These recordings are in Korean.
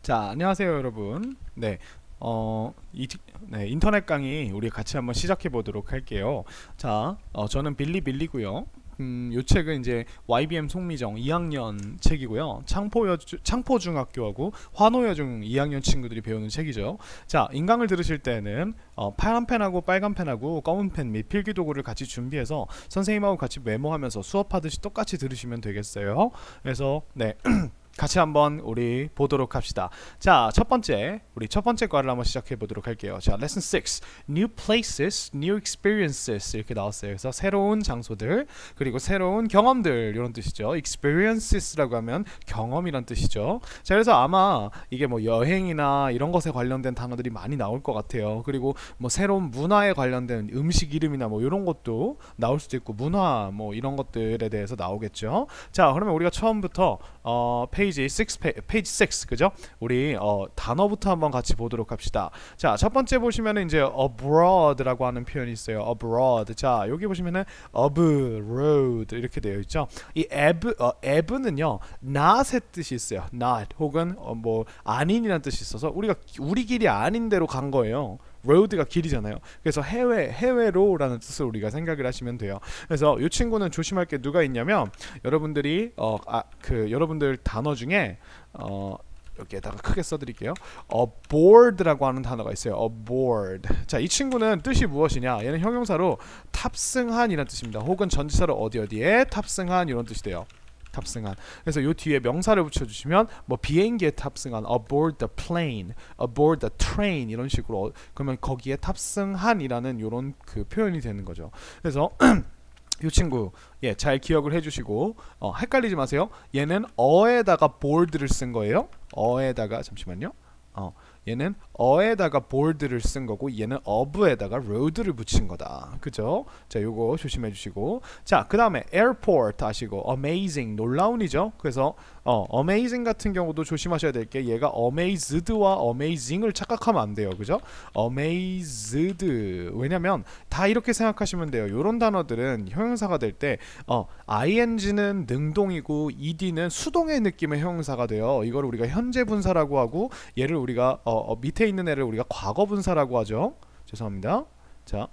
자, 안녕하세요, 여러분. 네, 어, 인터넷 강의 우리 같이 한번 시작해 보도록 할게요. 자, 저는 빌리고요. 요 책은 이제 YBM 송미정 2학년 책이고요. 창포중학교하고 환호여중 2학년 친구들이 배우는 책이죠. 자, 인강을 들으실 때는 파란 펜하고 빨간 펜하고 검은 펜 및 필기도구를 같이 준비해서 선생님하고 같이 메모하면서 수업하듯이 똑같이 들으시면 되겠어요. 그래서 네. 같이 한번 우리 보도록 합시다. 자, 우리 첫 번째 과를 한번 시작해 보도록 할게요. 자, lesson 6. New places, new experiences 이렇게 나왔어요. 그래서 새로운 장소들, 그리고 새로운 경험들 이런 뜻이죠. experiences라고 하면 경험이란 뜻이죠. 자, 그래서 아마 이게 뭐 여행이나 이런 것에 관련된 단어들이 많이 나올 것 같아요. 그리고 뭐 새로운 문화에 관련된 음식 이름이나 뭐 이런 것도 나올 수도 있고 문화 뭐 이런 것들에 대해서 나오겠죠. 자, 그러면 우리가 처음부터 페이지 6 페이지 6 그죠? 우리 단어부터 한번 같이 보도록 합시다. 자, 첫 번째 보시면은 이제 abroad라고 하는 표현이 있어요. abroad. 자, 여기 보시면은 abroad 이렇게 되어 있죠. 이 ab는요 not의 뜻이 있어요. not 혹은 뭐 아닌이라는 뜻이 있어서 우리 길이 아닌 데로 간 거예요. road가 길이잖아요. 그래서 해외로라는 뜻을 우리가 생각을 하시면 돼요. 그래서 이 친구는 조심할 게 누가 있냐면 여러분들이 여러분들 단어 중에 여기에다가 크게 써드릴게요. aboard라고 하는 단어가 있어요. aboard. 자, 이 친구는 뜻이 무엇이냐? 얘는 형용사로 탑승한이라는 뜻입니다. 혹은 전치사로 어디에 탑승한 이런 뜻이 돼요. 탑승한. 그래서 요 뒤에 명사를 붙여주시면 뭐 비행기에 탑승한 aboard the plane, aboard the train 이런 식으로 그러면 거기에 탑승한이라는 요런 그 표현이 되는 거죠. 그래서 이 친구 잘 기억을 해주시고 헷갈리지 마세요. 얘는 어에다가 board를 쓴 거예요. 어에다가 잠시만요. 얘는 어에다가 board를 쓴 거고 얘는 of에다가 road를 붙인 거다. 그죠? 자, 요거 조심해 주시고. 자, 그 다음에 airport 아시고 amazing 놀라운이죠. 그래서 amazing 같은 경우도 조심하셔야 될 게 얘가 amazed와 amazing을 착각하면 안 돼요. 그죠? amazed. 왜냐면 다 이렇게 생각하시면 돼요. 요런 단어들은 형용사가 될 때 ing는 능동이고 ed는 수동의 느낌의 형용사가 돼요. 이걸 우리가 현재 분사라고 하고 얘를 우리가 밑에 있는 애를 우리가 과거 분사라고 하죠. 죄송합니다. 자,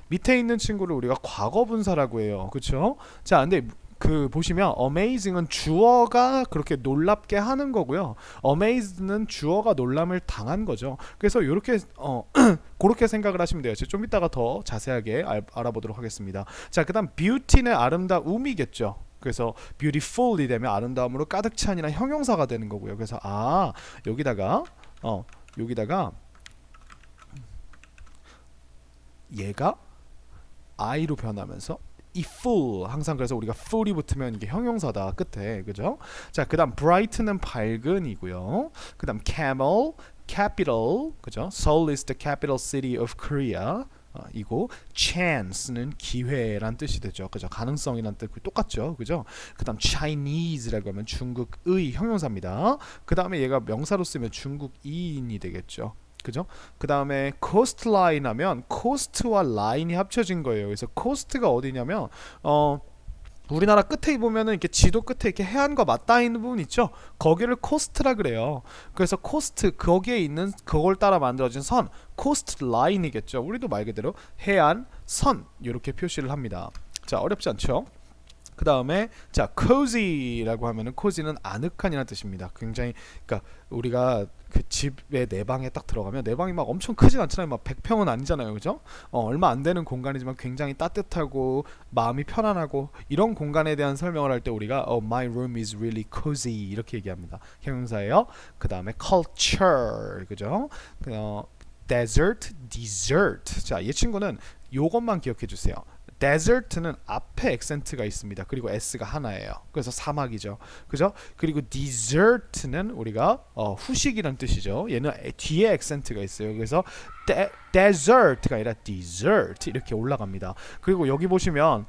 밑에 있는 친구를 우리가 과거 분사라고 해요. 그렇죠? 자, 근데 그 보시면 amazing은 주어가 그렇게 놀랍게 하는 거고요. amazed는 주어가 놀람을 당한 거죠. 그래서 이렇게 그렇게 생각을 하시면 돼요. 좀 이따가 더 자세하게 알아보도록 하겠습니다. 자, 그다음 beauty는 아름다움이겠죠. 그래서 beautiful이 되면 아름다움으로 가득 찬이나 형용사가 되는 거고요. 그래서 여기다가 얘가 I로 변하면서 이 full 항상 그래서 우리가 full이 붙으면 이게 형용사다 끝에 그죠? 자, 그다음 bright는 밝은이고요. 그다음 camel, capital 그죠? Seoul is the capital city of Korea. 이고 chance는 기회란 뜻이 되죠. 그죠? 가능성이란 뜻 똑같죠. 그죠? 그다음 Chinese라고 하면 중국의 형용사입니다. 그다음에 얘가 명사로 쓰면 중국인이 되겠죠. 그죠? 그 다음에 coastline 하면 coast와 line이 합쳐진 거예요. 그래서 coast가 어디냐면 우리나라 끝에 보면은 이렇게 지도 끝에 이렇게 해안과 맞닿아 있는 부분 있죠. 거기를 코스트라 그래요. 그래서 코스트 거기에 있는 그걸 따라 만들어진 선 코스트 라인이겠죠. 우리도 말 그대로 해안 선 이렇게 표시를 합니다. 자, 어렵지 않죠? 그 다음에 자 cozy라고 하면은 cozy는 아늑한이라는 뜻입니다. 굉장히 그러니까 우리가 그 집에 내 방에 딱 들어가면 내 방이 막 엄청 크진 않잖아요. 막 100평은 아니잖아요. 그죠? 얼마 안 되는 공간이지만 굉장히 따뜻하고 마음이 편안하고 이런 공간에 대한 설명을 할 때 우리가 my room is really cozy 이렇게 얘기합니다. 형용사예요. 그 다음에 culture 그죠? desert, dessert. 자, 이 친구는 요것만 기억해 주세요. desert는 앞에 액센트가 있습니다. 그리고 s가 하나예요. 그래서 사막이죠. 그죠? 그리고 dessert는 우리가 후식이란 뜻이죠. 얘는 뒤에 액센트가 있어요. 그래서 desert가 아니라 dessert 이렇게 올라갑니다. 그리고 여기 보시면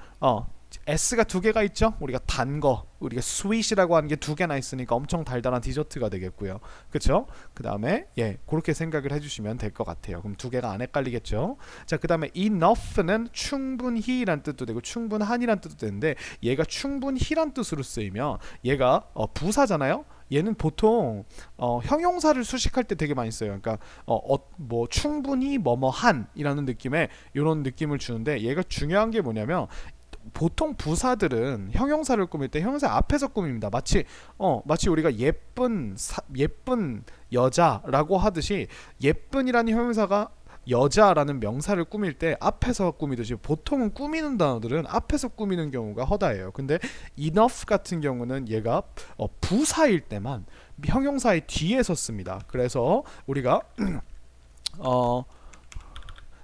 S가 두 개가 있죠. 우리가 단 거, 우리가 sweet이라고 하는 게 두 개나 있으니까 엄청 달달한 디저트가 되겠고요. 그렇죠? 그 다음에 그렇게 생각을 해주시면 될 것 같아요. 그럼 두 개가 안 헷갈리겠죠? 자, 그 다음에 enough는 충분히란 뜻도 되고 충분한이란 뜻도 되는데 얘가 충분히란 뜻으로 쓰이면 얘가 부사잖아요. 얘는 보통 형용사를 수식할 때 되게 많이 써요. 그러니까 뭐 충분히 뭐뭐한이라는 느낌의 이런 느낌을 주는데 얘가 중요한 게 뭐냐면 보통 부사들은 형용사를 꾸밀 때 형용사 앞에서 꾸밉니다. 마치 우리가 예쁜 여자라고 하듯이 예쁜이라는 형용사가 여자라는 명사를 꾸밀 때 앞에서 꾸미듯이 보통은 꾸미는 단어들은 앞에서 꾸미는 경우가 허다해요. 근데 enough 같은 경우는 얘가 부사일 때만 형용사의 뒤에서 씁니다. 그래서 우리가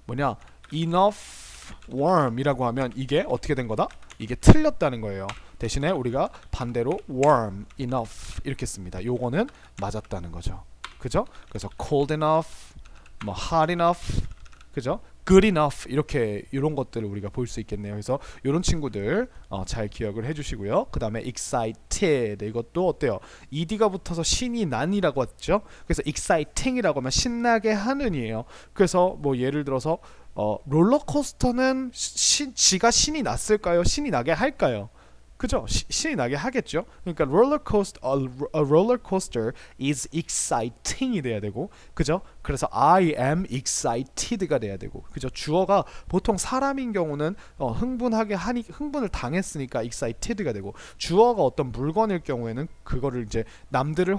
뭐냐 enough warm이라고 하면 이게 어떻게 된 거다? 이게 틀렸다는 거예요. 대신에 우리가 반대로 warm, enough 이렇게 씁니다. 요거는 맞았다는 거죠. 그죠? 그래서 cold enough, 뭐 hot enough, 그죠? good enough 이렇게 이런 것들을 우리가 볼 수 있겠네요. 그래서 이런 친구들 잘 기억을 해주시고요. 그 다음에 excited 이것도 어때요? ed가 붙어서 신이 난이라고 했죠. 그래서 exciting이라고 하면 신나게 하는이에요. 그래서 뭐 예를 들어서 롤러코스터는 지가 신이 났을까요? 신이 나게 할까요? 그죠? 신이 나게 하겠죠. 그러니까 a roller coaster is exciting이 돼야 되고, 그죠? 그래서 I am excited가 돼야 되고, 그죠? 주어가 보통 사람인 경우는 흥분을 당했으니까 excited가 되고, 주어가 어떤 물건일 경우에는 그거를 이제 남들을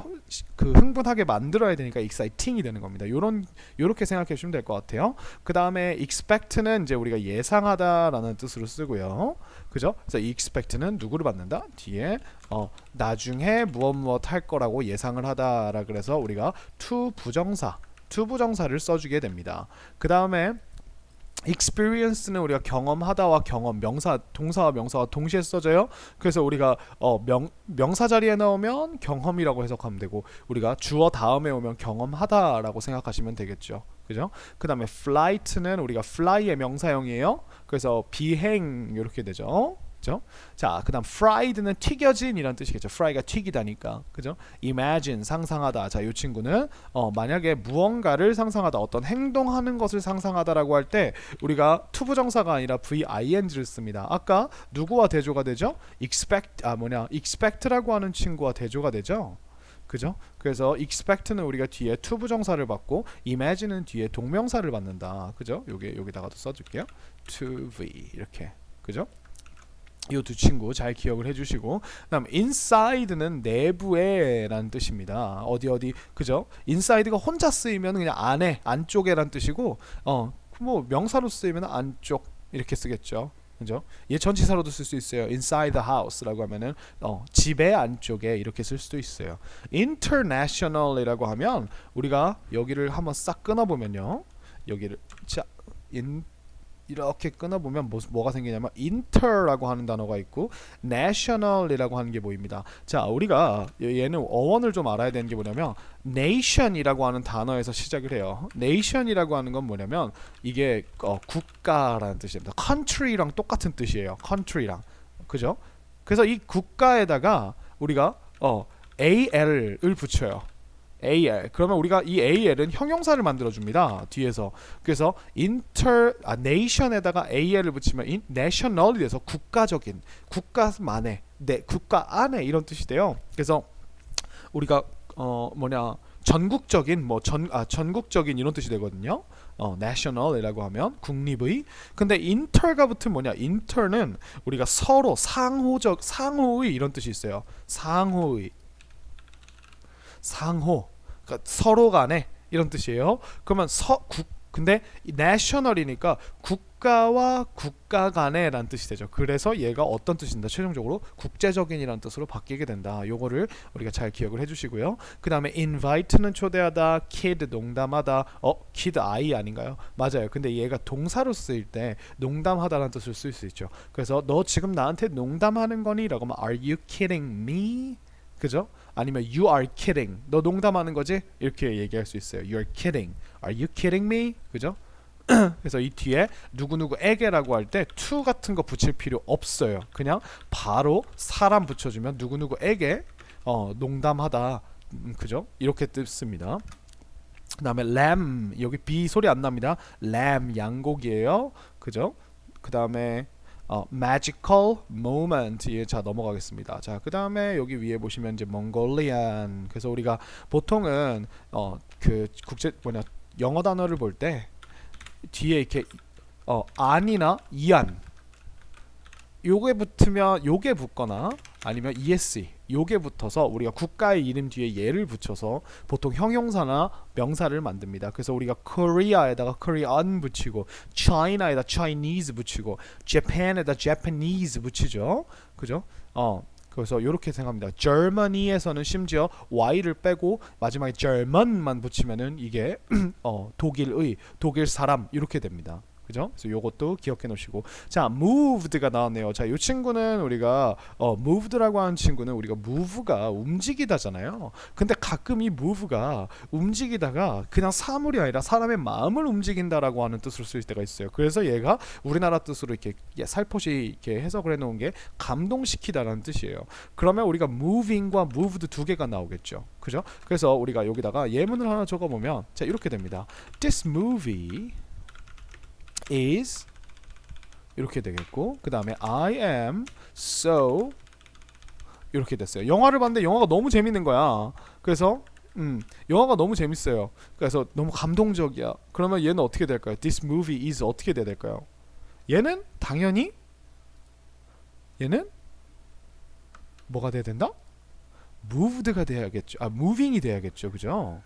흥분하게 만들어야 되니까 exciting이 되는 겁니다. 요렇게 생각해 주시면 될 것 같아요. 그 다음에 expect는 이제 우리가 예상하다라는 뜻으로 쓰고요. 그죠? 그래서 expect는 누구를 받는다? 뒤에 나중에 무엇 할 거라고 예상을 하다라 그래서 우리가 to 부정사를 써주게 됩니다. 그 다음에 experience는 우리가 경험하다와 동사와 명사와 동시에 써져요. 그래서 우리가 명사 자리에 나오면 경험이라고 해석하면 되고 우리가 주어 다음에 오면 경험하다라고 생각하시면 되겠죠. 그죠? 그 다음에 flight는 우리가 fly의 명사형이에요. 그래서 비행 이렇게 되죠. 그죠? 자, 그다음 fried는 튀겨진이란 뜻이겠죠. fry가 튀기다니까. 그죠? imagine 상상하다. 자, 이 친구는 만약에 무언가를 상상하다, 어떤 행동하는 것을 상상하다라고 할 때 우리가 투부정사가 아니라 VING를 씁니다. 아까 누구와 대조가 되죠? expect라고 하는 친구와 대조가 되죠. 그죠? 그래서 expect는 우리가 뒤에 투부정사를 받고 imagine는 뒤에 동명사를 받는다. 그죠? 여기다가도 써줄게요. to be 이렇게. 그죠? 이 두 친구 잘 기억을 해주시고, 그다음 inside는 내부에라는 뜻입니다. 어디 그죠? inside가 혼자 쓰이면 그냥 안쪽에란 뜻이고, 뭐 명사로 쓰이면 안쪽 이렇게 쓰겠죠. 그죠? 얘 전치사로도 쓸 수 있어요. inside the house라고 하면은 집의 안쪽에 이렇게 쓸 수도 있어요. international이라고 하면 우리가 여기를 한번 싹 끊어보면요. 여기를 이렇게 끊어보면 뭐가 생기냐면 inter라고 하는 단어가 있고 national이라고 하는 게 보입니다. 자, 우리가 얘는 어원을 좀 알아야 되는 게 뭐냐면 nation이라고 하는 단어에서 시작을 해요. nation이라고 하는 건 뭐냐면 이게 국가라는 뜻입니다. country랑 똑같은 뜻이에요. country랑. 그죠? 그래서 이 국가에다가 우리가 AL을 붙여요. AL. 그러면 우리가 이 AL은 형용사를 만들어 줍니다. 뒤에서. 그래서 nation에다가 AL을 붙이면 national이 돼서 국가적인, 국가만의, 국가 안에 이런 뜻이 돼요. 그래서 우리가 전국적인 전국적인 이런 뜻이 되거든요. national이라고 하면 국립의. 근데 inter가 붙으면 뭐냐? inter는 우리가 서로 상호의 이런 뜻이 있어요. 상호, 그러니까 서로 간에 이런 뜻이에요. 그러면 근데 national이니까 국가와 국가 간에라는 뜻이 되죠. 그래서 얘가 어떤 뜻인다? 최종적으로 국제적인이라는 뜻으로 바뀌게 된다. 요거를 우리가 잘 기억을 해주시고요. 그 다음에 invite는 초대하다, kid 농담하다. kid 아이 아닌가요? 맞아요. 근데 얘가 동사로 쓰일 때 농담하다라는 뜻을 쓸 수 있죠. 그래서 너 지금 나한테 농담하는 거니? 라고 하면 are you kidding me? 그죠? 아니면 you are kidding. 너 농담하는 거지? 이렇게 얘기할 수 있어요. You are kidding. Are you kidding me? 그죠? 그래서 이 뒤에 누구누구에게라고 할 때 to 같은 거 붙일 필요 없어요. 그냥 바로 사람 붙여주면 누구누구에게 농담하다. 그죠? 이렇게 뜻습니다. 그 다음에 lamb, 여기 B 소리 안 납니다. lamb, 양고기예요. 그죠? 그 다음에 magical moment. 예, 자 넘어가겠습니다. 자 그 다음에 여기 위에 보시면 이제 Mongolian. 그래서 우리가 보통은 그 국제 뭐냐 영어 단어를 볼 때 뒤에 이렇게 안이나 이안 요게 붙으면 요게 붙거나 아니면 ESE 요게 붙어서 우리가 국가의 이름 뒤에 얘를 붙여서 보통 형용사나 명사를 만듭니다. 그래서 우리가 Korea에다가 Korean 붙이고 China에다 Chinese 붙이고 Japan에다 Japanese 붙이죠. 그죠? 그래서 이렇게 생각합니다. Germany에서는 심지어 Y를 빼고 마지막에 German만 붙이면은 이게 독일의, 독일 사람 이렇게 됩니다. 그죠? 그래서 요것도 기억해 놓으시고 자 moved가 나왔네요. 자 이 친구는 우리가 moved라고 하는 친구는 우리가 move가 움직이다잖아요. 근데 가끔 이 move가 움직이다가 그냥 사물이 아니라 사람의 마음을 움직인다라고 하는 뜻으로 쓰일 때가 있어요. 그래서 얘가 우리나라 뜻으로 이렇게 살포시 이렇게 해석을 해놓은 게 감동시키다라는 뜻이에요. 그러면 우리가 moving과 moved 두 개가 나오겠죠. 그죠? 그래서 우리가 여기다가 예문을 하나 적어보면 자 이렇게 됩니다. This movie is 이렇게 되겠고 그 다음에 I am so 이렇게 됐어요. 영화를 봤는데 영화가 너무 재밌는 거야. 그래서 영화가 너무 재밌어요. 그래서 너무 감동적이야. 그러면 얘는 어떻게 될까요? This movie is 어떻게 돼야 될까요? 얘는 당연히 얘는 뭐가 돼야 된다? moved가 돼야겠죠. moving이 돼야겠죠. 그죠?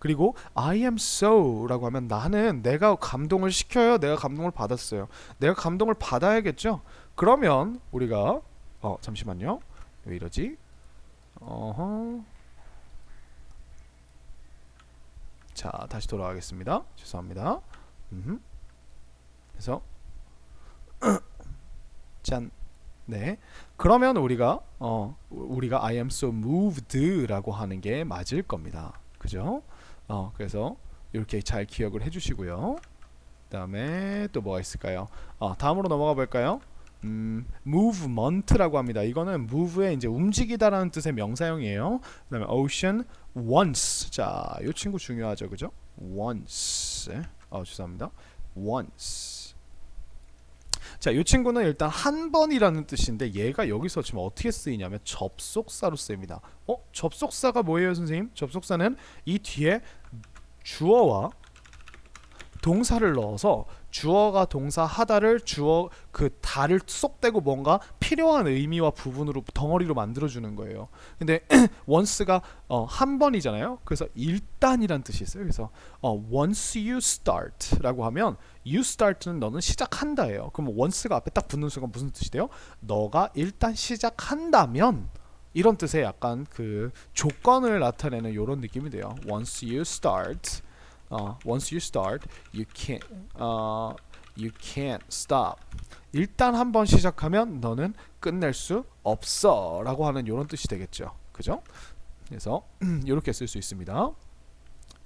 그리고 I am so라고 하면 나는 내가 감동을 시켜요. 내가 감동을 받았어요. 내가 감동을 받아야겠죠. 그러면 우리가 잠시만요. 왜 이러지? 자 다시 돌아가겠습니다. 죄송합니다. 그래서 짠. 네. 그러면 우리가 I am so moved라고 하는 게 맞을 겁니다. 그죠? 그래서 이렇게 잘 기억을 해주시고요. 그 다음에 또 뭐가 있을까요? 다음으로 넘어가 볼까요? movement라고 합니다. 이거는 move의 이제 움직이다라는 뜻의 명사형이에요. 그 다음에 ocean once. 자, 이 친구 중요하죠, 그죠? once. 죄송합니다. once. 자, 이 친구는 일단 한 번이라는 뜻인데 얘가 여기서 지금 어떻게 쓰이냐면 접속사로 쓰입니다. 접속사가 뭐예요, 선생님? 접속사는 이 뒤에 주어와 동사를 넣어서 주어가 동사 하다를 주어 그 다를 쏙 떼고 뭔가 필요한 의미와 부분으로 덩어리로 만들어주는 거예요. 근데 once가 한 번이잖아요. 그래서 일단이란 뜻이 있어요. 그래서 once you start라고 하면 you start는 너는 시작한다예요. 그럼 once가 앞에 딱 붙는 순간 무슨 뜻이 돼요? 너가 일단 시작한다면 이런 뜻의 약간 그 조건을 나타내는 이런 느낌이 돼요. Once you start, you can't stop. 일단 한번 시작하면 너는 끝낼 수 없어라고 하는 이런 뜻이 되겠죠. 그죠? 그래서 이렇게 쓸 수 있습니다.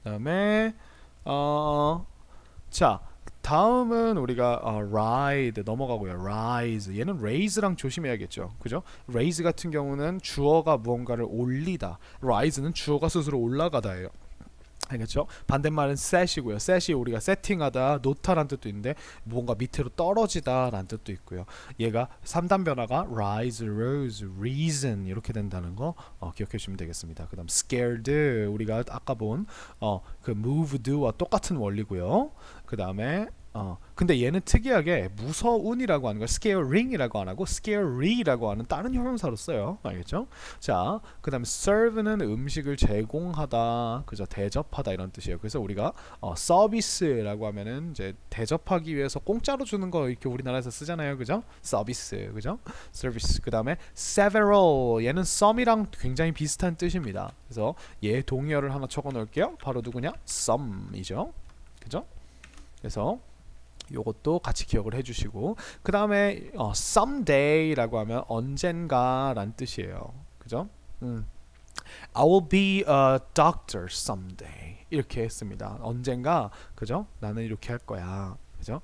그다음에 자. 다음은 우리가 ride 넘어가고요. rise 얘는 raise랑 조심해야겠죠. 그죠? raise 같은 경우는 주어가 무언가를 올리다. rise는 주어가 스스로 올라가다예요. 알겠죠? 반대말은 set이고요. set이 우리가 세팅하다, 놓다라는 뜻도 있는데 무언가 밑으로 떨어지다라는 뜻도 있고요. 얘가 3단 변화가 rise, rose, reason 이렇게 된다는 거 기억해 주시면 되겠습니다. 그 다음 scared 우리가 아까 본 그 moved와 똑같은 원리고요. 그 다음에 근데 얘는 특이하게 무서운이라고 하는 걸 scaring이라고 안 하고 scary라고 하는 다른 형용사로 써요. 알겠죠? 자, 그 다음에 serve는 음식을 제공하다, 그죠? 대접하다 이런 뜻이에요. 그래서 우리가 서비스라고 하면은 이제 대접하기 위해서 공짜로 주는 거 이렇게 우리나라에서 쓰잖아요. 그죠? 서비스, 그죠? 서비스. 그 다음에 several 얘는 some이랑 굉장히 비슷한 뜻입니다. 그래서 얘 동의어를 하나 적어 놓을게요. 바로 누구냐? some이죠. 그죠? 그래서 요것도 같이 기억을 해주시고 그 다음에 someday라고 하면 언젠가란 뜻이에요. 그죠? I will be a doctor someday 이렇게 했습니다. 언젠가 그죠? 나는 이렇게 할 거야. 그죠?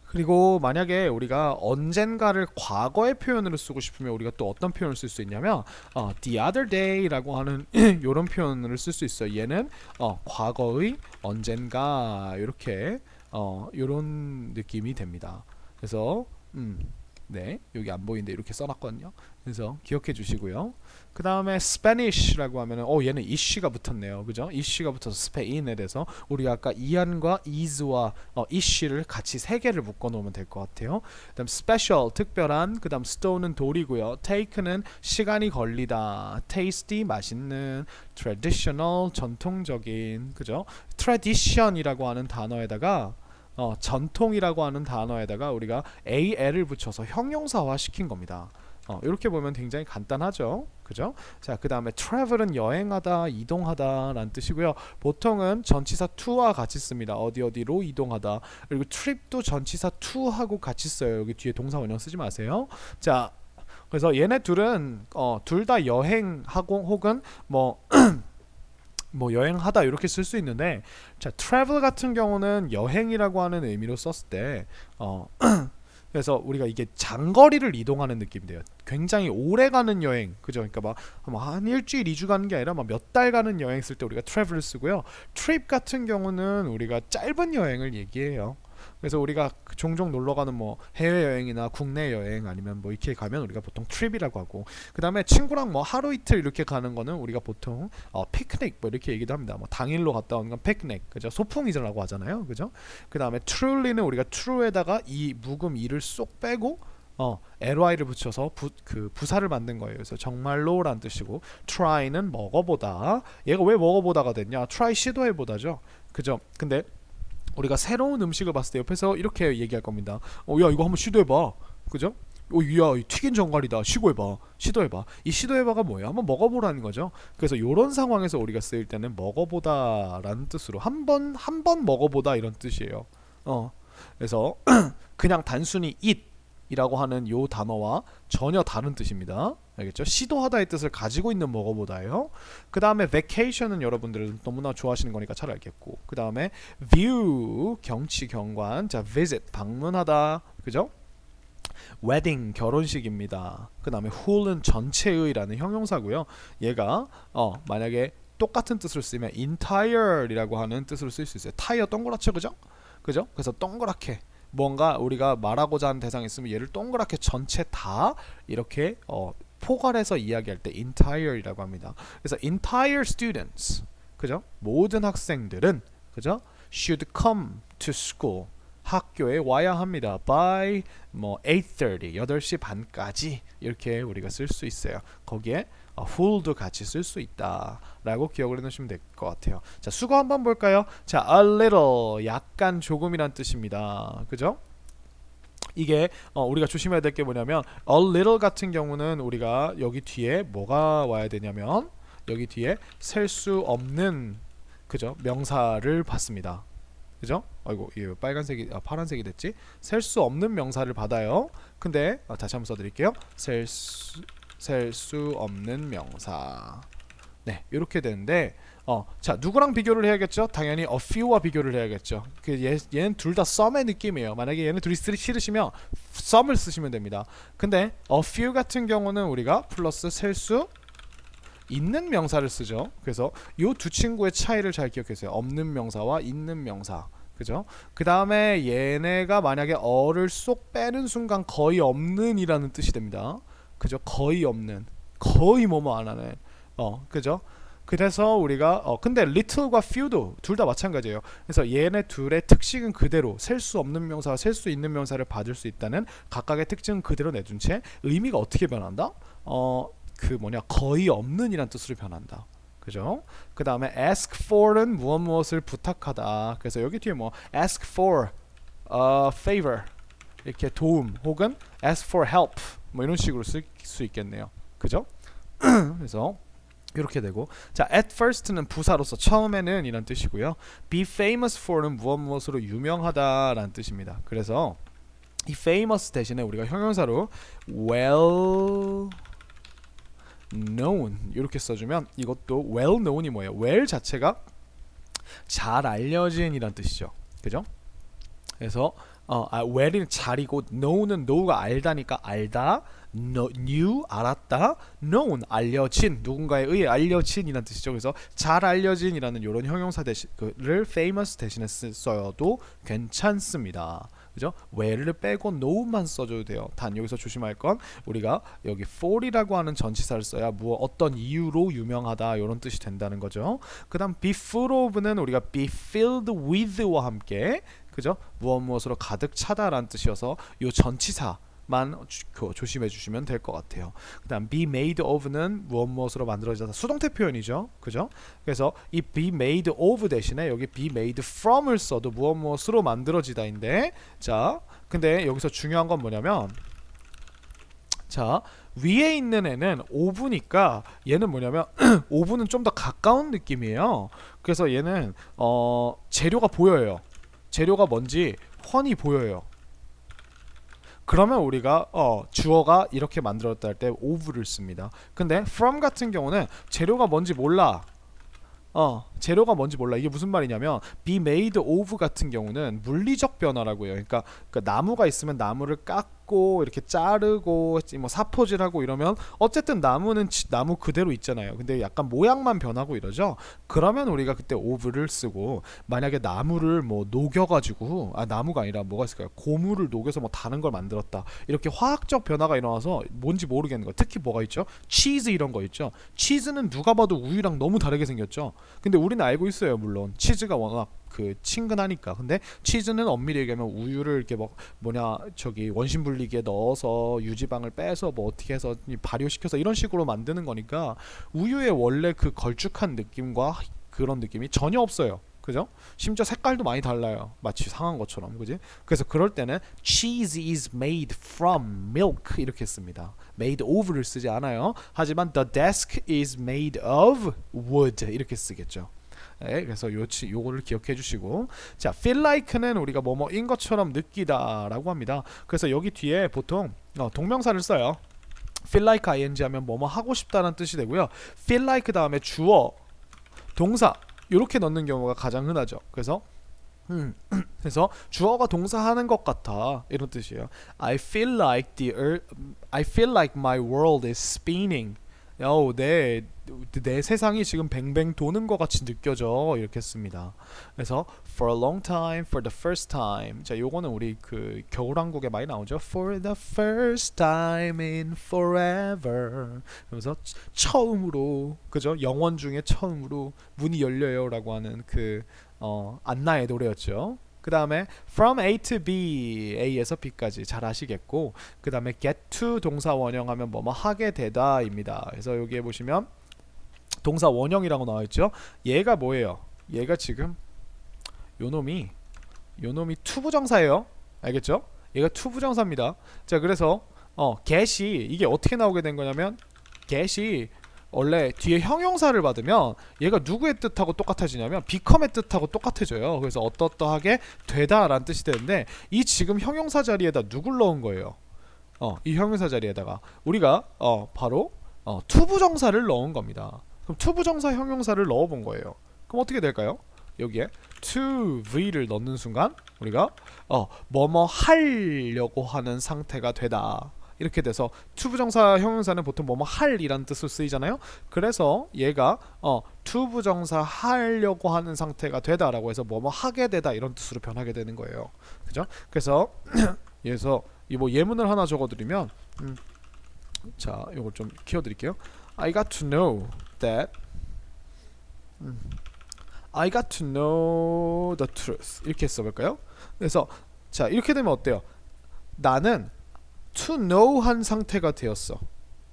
그리고 만약에 우리가 언젠가를 과거의 표현으로 쓰고 싶으면 우리가 또 어떤 표현을 쓸 수 있냐면 the other day라고 하는 이런 표현을 쓸 수 있어요. 얘는 과거의 언젠가 이렇게 요런 느낌이 됩니다. 그래서 네, 여기 안 보이는데 이렇게 써놨거든요. 그래서 기억해 주시고요. 그 다음에 Spanish라고 하면은 얘는 issue가 붙었네요, 그죠? issue가 붙어서 Spain에 대해서 우리가 아까 ian과 is와 issue를 같이 세 개를 묶어 놓으면 될 것 같아요. 그다음 special 특별한, 그다음 stone은 돌이고요. take는 시간이 걸리다, tasty 맛있는, traditional 전통적인, 그죠? tradition이라고 하는 단어에다가 전통이라고 하는 단어에다가 우리가 al을 붙여서 형용사화 시킨 겁니다. 이렇게 보면 굉장히 간단하죠, 그죠? 자, 그 다음에 travel은 여행하다, 이동하다 라는 뜻이고요. 보통은 전치사 to와 같이 씁니다. 어디로 이동하다. 그리고 trip도 전치사 to하고 같이 써요. 여기 뒤에 동사 원형 쓰지 마세요. 자, 그래서 얘네 둘은 둘 다 여행하고 혹은 뭐 여행하다 이렇게 쓸 수 있는데, 자, travel 같은 경우는 여행이라고 하는 의미로 썼을 때 그래서 우리가 이게 장거리를 이동하는 느낌이 돼요. 굉장히 오래 가는 여행, 그죠? 그러니까 막 한 일주일, 2주 가는 게 아니라 막 몇 달 가는 여행 쓸 때 우리가 travel을 쓰고요. trip 같은 경우는 우리가 짧은 여행을 얘기해요. 그래서 우리가 종종 놀러 가는 뭐 해외 여행이나 국내 여행 아니면 뭐 이렇게 가면 우리가 보통 트립이라고 하고, 그 다음에 친구랑 뭐 하루 이틀 이렇게 가는 거는 우리가 보통 피크닉 뭐 이렇게 얘기도 합니다. 뭐 당일로 갔다 오는 건 피크닉, 그죠? 소풍이라고 하잖아요, 그죠? 그 다음에 truly는 우리가 true에다가 이 묵음 이를 쏙 빼고 ly를 붙여서 부사를 만든 거예요. 그래서 정말로라는 뜻이고, try는 먹어보다. 얘가 왜 먹어보다가 됐냐? try 시도해보다죠, 그죠? 근데 우리가 새로운 음식을 봤을 때 옆에서 이렇게 얘기할 겁니다. 야, 이거 한번 시도해봐, 그죠? 야, 튀긴 정갈이다, 시도해봐. 이 시도해봐가 뭐예요? 한번 먹어보라는 거죠. 그래서 이런 상황에서 우리가 쓰일 때는 먹어보다라는 뜻으로 한 번 먹어보다 이런 뜻이에요. 그래서 그냥 단순히 eat 이라고 하는 요 단어와 전혀 다른 뜻입니다. 알겠죠? 시도하다의 뜻을 가지고 있는 먹어보다예요. 그 다음에 vacation은 여러분들은 너무나 좋아하시는 거니까 잘 알겠고, 그 다음에 view 경치 경관, 자 visit 방문하다, 그죠? wedding 결혼식입니다. 그 다음에 whole는 전체의라는 형용사고요. 얘가 만약에 똑같은 뜻으로 쓰면 entire이라고 하는 뜻으로 쓸 수 있어요. tire 동그랗죠, 그죠? 그래서 동그랗게 뭔가 우리가 말하고자 하는 대상이 있으면 얘를 동그랗게 전체 다 이렇게 포괄해서 이야기할 때 entire이라고 합니다. 그래서 entire students, 그죠? 모든 학생들은, 그죠? should come to school, 학교에 와야 합니다. by 8:30, 8시 반까지 이렇게 우리가 쓸 수 있어요. 거기에 who'도 같이 쓸 수 있다 라고 기억을 해놓으시면 될 것 같아요. 자, 수거 한번 볼까요? 자, a little, 약간 조금이란 뜻입니다, 그죠? 이게 우리가 조심해야 될 게 뭐냐면 a little 같은 경우는 우리가 여기 뒤에 뭐가 와야 되냐면 여기 뒤에 셀 수 없는, 그죠? 명사를 받습니다, 그죠? 아이고, 이 빨간색이 파란색이 됐지? 셀 수 없는 명사를 받아요. 근데 다시 한번 써드릴게요. 셀 수 없는 명사. 네, 이렇게 되는데 자, 누구랑 비교를 해야겠죠? 당연히 a few와 비교를 해야겠죠. 얘는 둘 다 some의 느낌이에요. 만약에 얘는 둘이 쓰기 싫으시면 some을 쓰시면 됩니다. 근데 a few 같은 경우는 우리가 플러스 셀 수 있는 명사를 쓰죠. 그래서 이 두 친구의 차이를 잘 기억해주세요. 없는 명사와 있는 명사, 그죠? 그 다음에 얘네가 만약에 어를 쏙 빼는 순간 거의 없는 이라는 뜻이 됩니다, 그죠? 거의 없는, 거의 뭐뭐 안 하는, 그죠? 그래서 우리가 근데 little과 few도 둘 다 마찬가지예요. 그래서 얘네 둘의 특징은 그대로 셀 수 없는 명사와 셀 수 있는 명사를 받을 수 있다는 각각의 특징은 그대로 내준 채 의미가 어떻게 변한다? 거의 없는 이란 뜻으로 변한다, 그죠? 그 다음에 ask for는 무엇을 부탁하다. 그래서 여기 뒤에 ask for a favor, 이렇게 도움, 혹은 ask for help 이런 식으로 쓸 수 있겠네요, 그죠? 그래서 이렇게 되고, 자, at first는 부사로서 처음에는 이란 뜻이고요. be famous for는 무엇으로 유명하다라는 뜻입니다. 그래서 이 famous 대신에 우리가 형용사로 well known 이렇게 써주면, 이것도 well known이 뭐예요? well 자체가 잘 알려진 이란 뜻이죠, 그죠? 그래서 well은 잘이고 know는 know가 알다니까 알다, knew 알았다, known 알려진, 누군가에 의해 알려진 이란 뜻이죠. 그래서 잘 알려진 이라는 이런 형용사 를 famous 대신에 써도 괜찮습니다, 그죠? where를 빼고 no만 써줘도 돼요. 단 여기서 조심할 건 우리가 여기 for이라고 하는 전치사를 써야 어떤 이유로 유명하다 이런 뜻이 된다는 거죠. 그 다음 be full of는 우리가 be filled with와 함께 그죠? 무엇으로 가득 차다라는 뜻이어서 이 전치사만 조심해 주시면 될 것 같아요. 그 다음 be made of는 무엇으로 만들어지다 수동태 표현이죠. 그죠? 그래서 이 be made of 대신에 여기 be made from을 써도 무엇으로 만들어지다인데 자 근데 여기서 중요한 건 뭐냐면 자 위에 있는 애는 of니까 얘는 뭐냐면 of는 좀 더 가까운 느낌이에요. 그래서 얘는 재료가 보여요. 재료가 뭔지 훤히 보여요. 그러면 우리가 주어가 이렇게 만들었다 할 때 of를 씁니다. 근데 from 같은 경우는 재료가 뭔지 몰라. 재료가 뭔지 몰라. 이게 무슨 말이냐면 be made of 같은 경우는 물리적 변화라고 해요. 그러니까 그 나무가 있으면 나무를 깎고 이렇게 자르고 뭐 사포질하고 이러면 어쨌든 나무는 나무 그대로 있잖아요. 근데 약간 모양만 변하고 이러죠. 그러면 우리가 그때 of를 쓰고 만약에 나무를 뭐 녹여가지고 나무가 아니라 뭐가 있을까요? 고무를 녹여서 뭐 다른 걸 만들었다. 이렇게 화학적 변화가 일어나서 뭔지 모르겠는 거. 특히 뭐가 있죠? 치즈 이런 거 있죠. 치즈는 누가 봐도 우유랑 너무 다르게 생겼죠. 근데 우리는 알고 있어요. 물론 치즈가 워낙 그 친근하니까. 근데 치즈는 엄밀히 얘기하면 우유를 이렇게 저기 원심 분리기에 넣어서 유지방을 빼서 뭐 어떻게 해서 발효시켜서 이런 식으로 만드는 거니까 우유의 원래 그 걸쭉한 느낌과 그런 느낌이 전혀 없어요. 그죠? 심지어 색깔도 많이 달라요. 마치 상한 것처럼. 그지? 그래서 그럴 때는 cheese is made from milk 이렇게 씁니다. made of를 쓰지 않아요. 하지만 the desk is made of wood 이렇게 쓰겠죠. 네, 그래서 요거를 기억해 주시고 자 feel like는 우리가 뭐뭐인 것처럼 느끼다 라고 합니다. 그래서 여기 뒤에 보통 동명사를 써요. feel like ing 하면 뭐뭐 하고 싶다는 뜻이 되고요. feel like 다음에 주어 동사 이렇게 넣는 경우가 가장 흔하죠. 그래서 주어가 동사하는 것 같아 이런 뜻이에요. I feel like my world is spinning. 내 세상이 지금 뱅뱅 도는 것 같이 느껴져 이렇게 씁니다. 그래서 for a long time, for the first time. 자, 요거는 우리 그 겨울왕국에 많이 나오죠. For the first time in forever. 그래서 처음으로 그죠? 영원 중에 처음으로 문이 열려요라고 하는 그 안나의 노래였죠. 그 다음에 from A to B, A에서 B까지 잘 아시겠고 그 다음에 get to 동사 원형하면 뭐뭐 하게 되다 입니다. 그래서 여기에 보시면 동사 원형이라고 나와있죠. 얘가 뭐예요? 얘가 지금 요놈이 투부정사예요. 알겠죠? 얘가 투부정사입니다. 자 그래서 get이 이게 어떻게 나오게 된 거냐면 get이 원래 뒤에 형용사를 받으면 얘가 누구의 뜻하고 똑같아지냐면 become의 뜻하고 똑같아져요. 그래서 어떠어떠하게 되다 라는 뜻이 되는데 이 지금 형용사 자리에다 누굴 넣은 거예요? 이 형용사 자리에다가 우리가 바로 투부정사를 넣은 겁니다. 그럼 투부정사 형용사를 넣어본 거예요. 그럼 어떻게 될까요? 여기에 to v를 넣는 순간 우리가 뭐뭐 하려고 하는 상태가 되다 이렇게 돼서 투부정사 형용사는 보통 뭐뭐 할이라는 뜻으로 쓰이잖아요. 그래서 얘가 투부정사 하려고 하는 상태가 되다라고 해서 뭐뭐 하게 되다 이런 뜻으로 변하게 되는 거예요. 그죠? 그래서 그래서 뭐 예문을 하나 적어드리면 자 이걸 좀 키워드릴게요. I got to know that I got to know the truth 이렇게 써볼까요? 그래서 자 이렇게 되면 어때요? 나는 to know 한 상태가 되었어.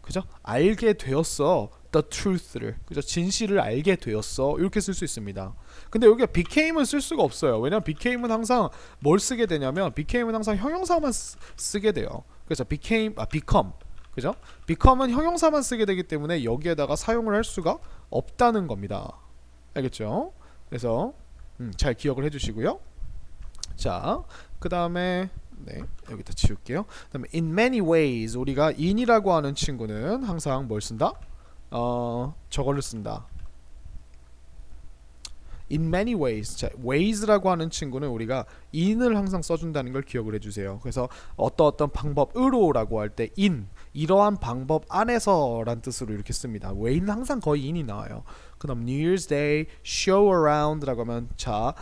그죠? 알게 되었어. the truth를. 그죠? 진실을 알게 되었어. 이렇게 쓸 수 있습니다. 근데 여기가 became을 쓸 수가 없어요. 왜냐면 became은 항상 뭘 쓰게 되냐면 became은 항상 형용사만 쓰게 돼요. 그래서 become. 그죠? become은 형용사만 쓰게 되기 때문에 여기에다가 사용을 할 수가 없다는 겁니다. 알겠죠? 그래서 잘 기억을 해주시고요. 자, 그 다음에 네, 여기다 지울게요. 그다음에 in many ways 우리가 in이라고 하는 친구는 항상 뭘 쓴다? 저거를 쓴다. in many ways. 자, ways라고 하는 친구는 우리가 in을 항상 써준다는 걸 기억을 해주세요. 그래서 어떤 방법으로라고 할 때 in 이러한 방법 안에서란 뜻으로 이렇게 씁니다. way는 항상 거의 in이 나와요. 그다음 New Year's Day, show around라고 하면 자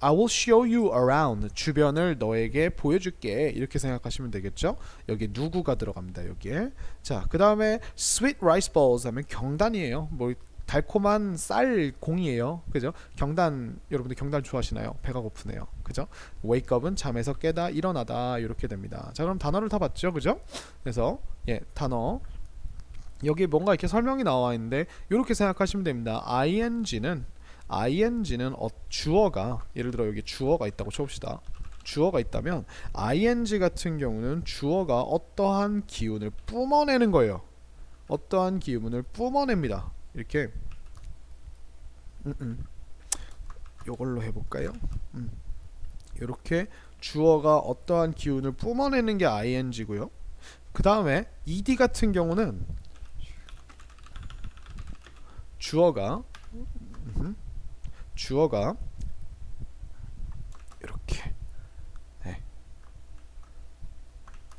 I will show you around. 주변을 너에게 보여줄게. 이렇게 생각하시면 되겠죠. 여기 누구가 들어갑니다. 여기에. 자, 그 다음에 sweet rice balls 하면 경단이에요. 뭐 달콤한 쌀 공이에요. 그죠? 경단, 여러분들 경단 좋아하시나요? 배가 고프네요. 그죠? wake up은 잠에서 깨다, 일어나다 이렇게 됩니다. 자, 그럼 단어를 다 봤죠? 그죠? 그래서 예, 단어 여기 뭔가 이렇게 설명이 나와 있는데 이렇게 생각하시면 됩니다. ing는 주어가, 예를 들어 여기 주어가 있다고 쳐봅시다. 주어가 있다면 ing 같은 경우는 주어가 어떠한 기운을 뿜어내는 거예요. 어떠한 기운을 뿜어냅니다. 이렇게 요걸로 해볼까요? 이렇게 주어가 어떠한 기운을 뿜어내는 게 ing고요. 그 다음에 ed 같은 경우는 주어가 이렇게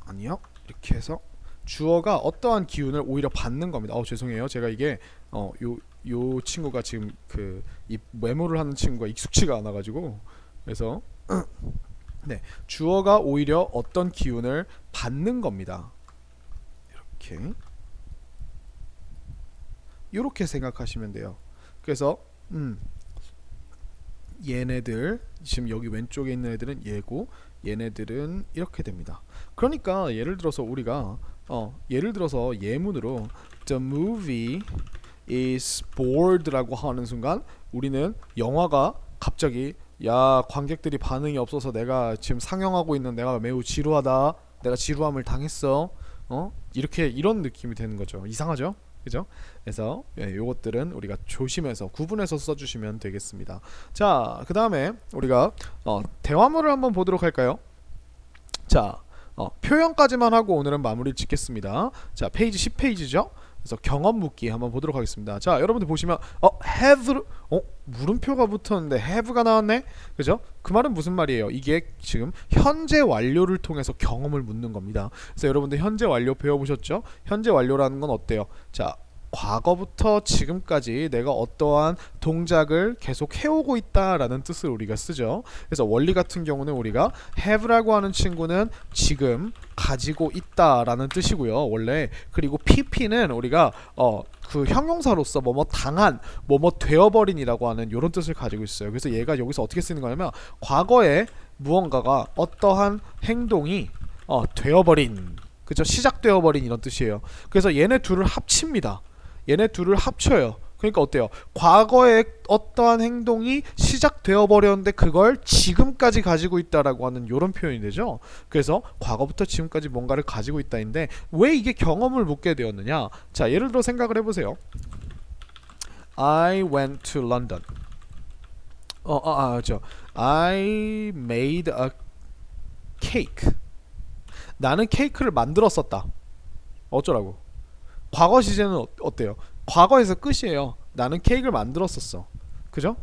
아니요, 이렇게 해서 주어가 어떠한 기운을 오히려 받는 겁니다. 죄송해요. 제가 이게 요 친구가 지금 이 메모를 하는 친구가 익숙치가 않아 가지고, 그래서 네, 주어가 오히려 어떤 기운을 받는 겁니다. 이렇게 생각하시면 돼요. 그래서 얘네들 지금 여기 왼쪽에 있는 애들은 얘고 얘네들은 이렇게 됩니다. 그러니까 예를 들어서 우리가 예를 들어서 예문으로 The movie is bored라고 하는 순간 우리는 영화가 갑자기 야, 관객들이 반응이 없어서 내가 지금 상영하고 있는 내가 매우 지루하다, 내가 지루함을 당했어, 이렇게 이런 느낌이 되는 거죠. 이상하죠? 그죠? 그래서 요것들은 우리가 조심해서 구분해서 써주시면 되겠습니다. 자, 그 다음에 우리가 대화문을 한번 보도록 할까요? 자, 표현까지만 하고 오늘은 마무리를 짓겠습니다. 자, 페이지 10페이지죠? 그래서 경험 묻기 한번 보도록 하겠습니다. 자, 여러분들 보시면 have 물음표가 붙었는데 have가 나왔네. 그죠? 그 말은 무슨 말이에요? 이게 지금 현재 완료를 통해서 경험을 묻는 겁니다. 그래서 여러분들 현재 완료 배워보셨죠? 현재 완료라는 건 어때요? 자, 과거부터 지금까지 내가 어떠한 동작을 계속 해오고 있다라는 뜻을 우리가 쓰죠. 그래서 원리 같은 경우는 우리가 have라고 하는 친구는 지금 가지고 있다라는 뜻이고요. 원래. 그리고 pp는 우리가 그 형용사로서 뭐뭐 당한, 뭐뭐 되어버린이라고 하는 이런 뜻을 가지고 있어요. 그래서 얘가 여기서 어떻게 쓰는 거냐면 과거에 무언가가 어떠한 행동이 되어버린, 그죠? 시작되어버린 이런 뜻이에요. 그래서 얘네 둘을 합칩니다. 얘네 둘을 합쳐요. 그러니까 어때요? 과거에 어떠한 행동이 시작되어 버렸는데 그걸 지금까지 가지고 있다라고 하는 이런 표현이 되죠. 그래서 과거부터 지금까지 뭔가를 가지고 있다인데 왜 이게 경험을 묻게 되었느냐? 자, 예를 들어 생각을 해보세요. I went to London. I made a cake. 나는 케이크를 만들었었다. 어쩌라고? 과거 시제는 어때요? 과거에서 끝이에요. 나는 케이크를 만들었었어. 그죠?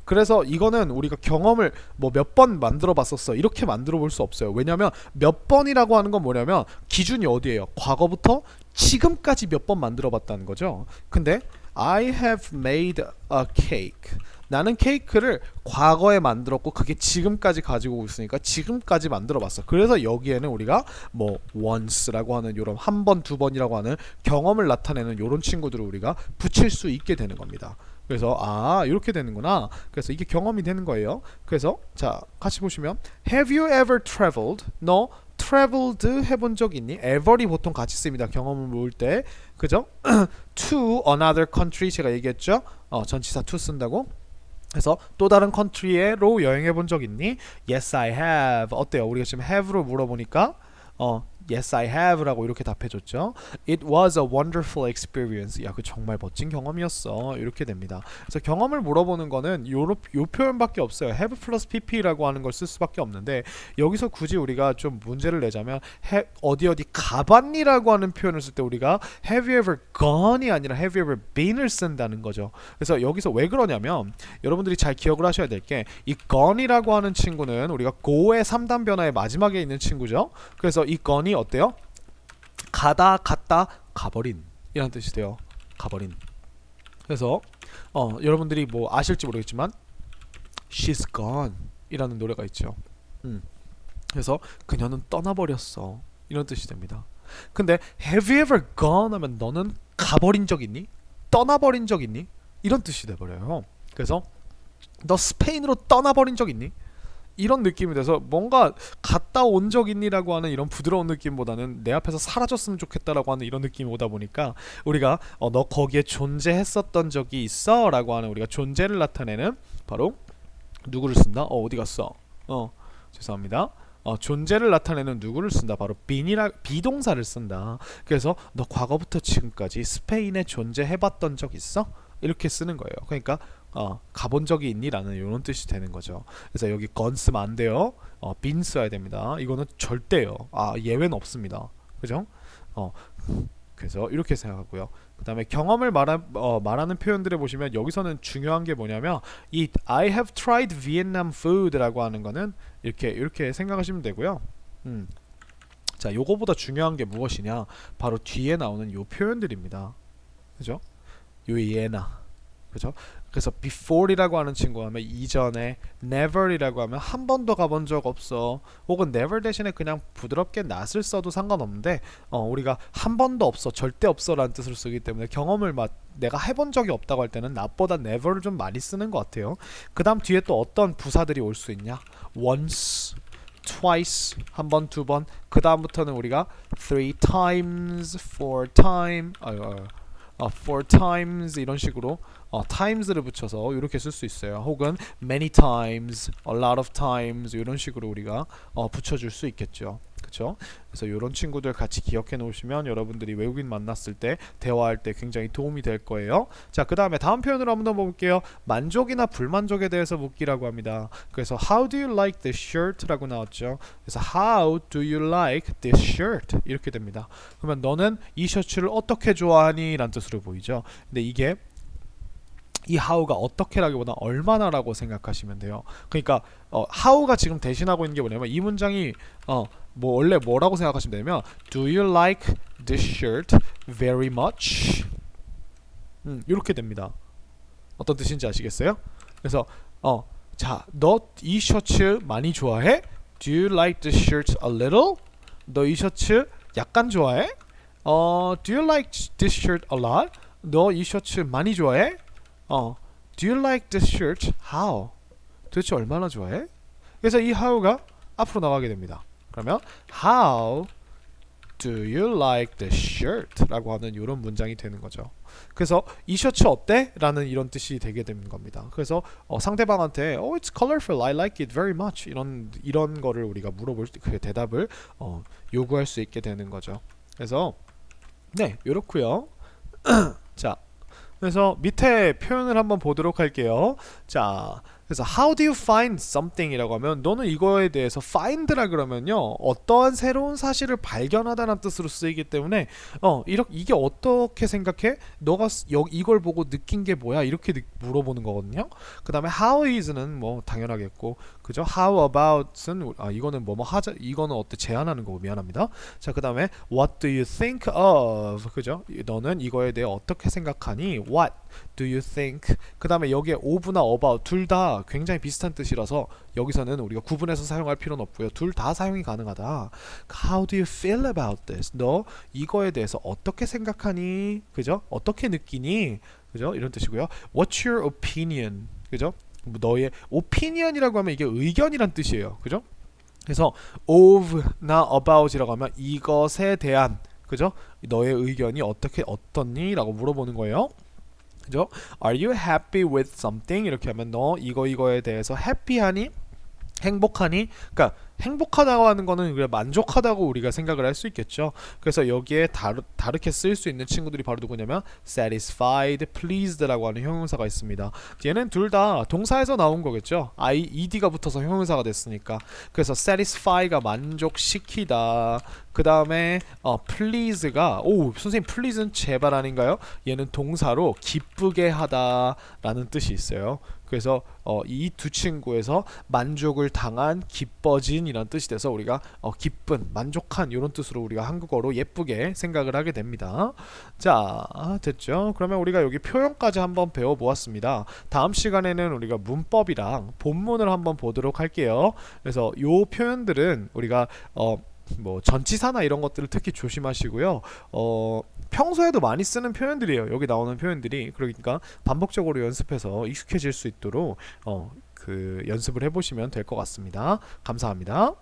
그래서 이거는 우리가 경험을 뭐 몇 번 만들어 봤었어 이렇게 만들어 볼 수 없어요. 왜냐면 몇 번이라고 하는 건 뭐냐면 기준이 어디예요? 과거부터 지금까지 몇 번 만들어 봤다는 거죠. 근데 I have made a cake. 나는 케이크를 과거에 만들었고 그게 지금까지 가지고 있으니까 지금까지 만들어 봤어. 그래서 여기에는 우리가 뭐 once라고 하는 요런 한 번, 두 번이라고 하는 경험을 나타내는 요런 친구들을 우리가 붙일 수 있게 되는 겁니다. 그래서 이렇게 되는구나. 그래서 이게 경험이 되는 거예요. 그래서 자, 같이 보시면 Have you ever traveled? 너 traveled 해본 적 있니? ever이 보통 같이 씁니다. 경험을 모을 때. 그죠? to another country 제가 얘기했죠? 전치사 to 쓴다고. 그래서 또 다른 컨트리에로 여행해 본 적 있니? Yes, I have. 어때요? 우리가 지금 have로 물어보니까 Yes, I have 라고 이렇게 답해줬죠. It was a wonderful experience. 야, 그 정말 멋진 경험이었어. 이렇게 됩니다. 그래서 경험을 물어보는 거는 요 표현밖에 없어요. have 플러스 pp라고 하는 걸 쓸 수밖에 없는데 여기서 굳이 우리가 좀 문제를 내자면 어디 가봤니라고 하는 표현을 쓸 때 우리가 have you ever gone이 아니라 have you ever been을 쓴다는 거죠. 그래서 여기서 왜 그러냐면 여러분들이 잘 기억을 하셔야 될 게 이 gone이라고 하는 친구는 우리가 go의 3단 변화의 마지막에 있는 친구죠. 그래서 이 gone이 어때요? 가다, 갔다, 가버린 이런 뜻이 돼요. 가버린. 그래서 여러분들이 뭐 아실지 모르겠지만 She's gone 이라는 노래가 있죠. 그래서 그녀는 떠나버렸어 이런 뜻이 됩니다. 근데 have you ever gone 하면 너는 가버린 적 있니? 떠나버린 적 있니? 이런 뜻이 돼버려요. 그래서 너 스페인으로 떠나버린 적 있니? 이런 느낌이 돼서 뭔가 갔다 온 적 있니라고 하는 이런 부드러운 느낌보다는 내 앞에서 사라졌으면 좋겠다라고 하는 이런 느낌이 오다 보니까 우리가 너 거기에 존재했었던 적이 있어 라고 하는 우리가 존재를 나타내는 바로 누구를 쓴다? 어디 갔어? 죄송합니다. 존재를 나타내는 누구를 쓴다? 바로 비동사를 쓴다. 그래서 너 과거부터 지금까지 스페인에 존재해봤던 적 있어? 이렇게 쓰는 거예요. 그러니까 가본 적이 있니? 라는 이런 뜻이 되는 거죠. 그래서 여기 건 쓰면 안 돼요. been 써야 됩니다. 이거는 절대요. 예외는 없습니다. 그죠? 그래서 이렇게 생각하고요. 그 다음에 경험을 말하는 표현들을 보시면 여기서는 중요한 게 뭐냐면 이 I have tried Vietnam food라고 하는 거는 이렇게 생각하시면 되고요. 자, 요거보다 중요한 게 무엇이냐? 바로 뒤에 나오는 요 표현들입니다. 그죠? 요 예나. 그죠? 그래서 before이라고 하는 친구가 하면 이전에, never이라고 하면 한 번도 가본 적 없어. 혹은 never 대신에 그냥 부드럽게 not을 써도 상관없는데 우리가 한 번도 없어, 절대 없어라는 뜻을 쓰기 때문에 경험을 내가 해본 적이 없다고 할 때는 not보다 never를 좀 많이 쓰는 것 같아요. 그 다음 뒤에 또 어떤 부사들이 올 수 있냐? once, twice, 한 번, 두 번. 그 다음부터는 우리가 three times, four times 이런 식으로 times를 붙여서 이렇게 쓸 수 있어요. 혹은 many times, a lot of times 이런 식으로 우리가 붙여줄 수 있겠죠. 그렇죠? 그래서 이런 친구들 같이 기억해 놓으시면 여러분들이 외국인 만났을 때 대화할 때 굉장히 도움이 될 거예요. 자, 그 다음에 다음 표현으로 한번 볼게요. 만족이나 불만족에 대해서 묻기라고 합니다. 그래서 how do you like this shirt? 라고 나왔죠. 그래서 how do you like this shirt? 이렇게 됩니다. 그러면 너는 이 셔츠를 어떻게 좋아하니? 라는 뜻으로 보이죠. 근데 이게 이 how가 어떻게라기보다 얼마나라고 생각하시면 돼요. 그러니까 how가 지금 대신하고 있는 게 뭐냐면 이 문장이 원래 뭐라고 생각하시면 되냐면 do you like this shirt very much? 이렇게 됩니다. 어떤 뜻인지 아시겠어요? 그래서 자, 너 이 셔츠 많이 좋아해? Do you like this shirt a little? 너 이 셔츠 약간 좋아해? Do you like this shirt a lot? 너 이 셔츠 많이 좋아해? Do you like this shirt? How? 도대체 얼마나 좋아해? 그래서 이 how가 앞으로 나가게 됩니다. 그러면 How do you like this shirt? 라고 하는 이런 문장이 되는 거죠. 그래서 이 셔츠 어때? 라는 이런 뜻이 되게 되는 겁니다. 그래서 상대방한테 it's colorful, I like it very much 이런 거를 우리가 물어볼 때 그 대답을 요구할 수 있게 되는 거죠. 그래서 네, 요렇고요. 자, 그래서 밑에 표현을 한번 보도록 할게요. 자, 그래서 how do you find something 이라고 하면 너는 이거에 대해서 find라 그러면요 어떠한 새로운 사실을 발견하다는 뜻으로 쓰이기 때문에 이게 어떻게 생각해? 너가 이걸 보고 느낀 게 뭐야? 이렇게 물어보는 거거든요. 그 다음에 how is는 뭐 당연하겠고, 그죠? how about은 이거는 뭐뭐 하자, 이거는 어때? 제안하는 거고, 미안합니다. 자, 그 다음에 what do you think of? 그죠? 너는 이거에 대해 어떻게 생각하니? what do you think? 그 다음에 여기에 of나 about 둘 다 굉장히 비슷한 뜻이라서 여기서는 우리가 구분해서 사용할 필요는 없고요. 둘 다 사용이 가능하다. How do you feel about this? 너 이거에 대해서 어떻게 생각하니? 그죠? 어떻게 느끼니? 그죠? 이런 뜻이고요. What's your opinion? 그죠? 너의 opinion이라고 하면 이게 의견이란 뜻이에요. 그죠? 그래서 of나 about이라고 하면 이것에 대한, 그죠? 너의 의견이 어떻니? 라고 물어보는 거예요. 그죠? Are you happy with something? 이렇게 하면 너 이거에 대해서 happy하니? 행복하니? 그러니까 행복하다고 하는 거는 그냥 만족하다고 우리가 생각을 할 수 있겠죠. 그래서 여기에 다르게 쓸 수 있는 친구들이 바로 누구냐면 satisfied, pleased라고 하는 형용사가 있습니다. 얘는 둘 다 동사에서 나온 거겠죠. ed가 붙어서 형용사가 됐으니까. 그래서 satisfy가 만족시키다. 그 다음에 please가 선생님 please는 제발 아닌가요? 얘는 동사로 기쁘게 하다 라는 뜻이 있어요. 그래서 이 두 친구에서 만족을 당한, 기뻐진 기쁨이란 뜻이 돼서 우리가 기쁜, 만족한 이런 뜻으로 우리가 한국어로 예쁘게 생각을 하게 됩니다. 자, 됐죠? 그러면 우리가 여기 표현까지 한번 배워보았습니다. 다음 시간에는 우리가 문법이랑 본문을 한번 보도록 할게요. 그래서 요 표현들은 우리가 뭐 전치사나 이런 것들을 특히 조심하시고요. 평소에도 많이 쓰는 표현들이에요. 여기 나오는 표현들이. 그러니까 반복적으로 연습해서 익숙해질 수 있도록 그 연습을 해보시면 될 것 같습니다. 감사합니다.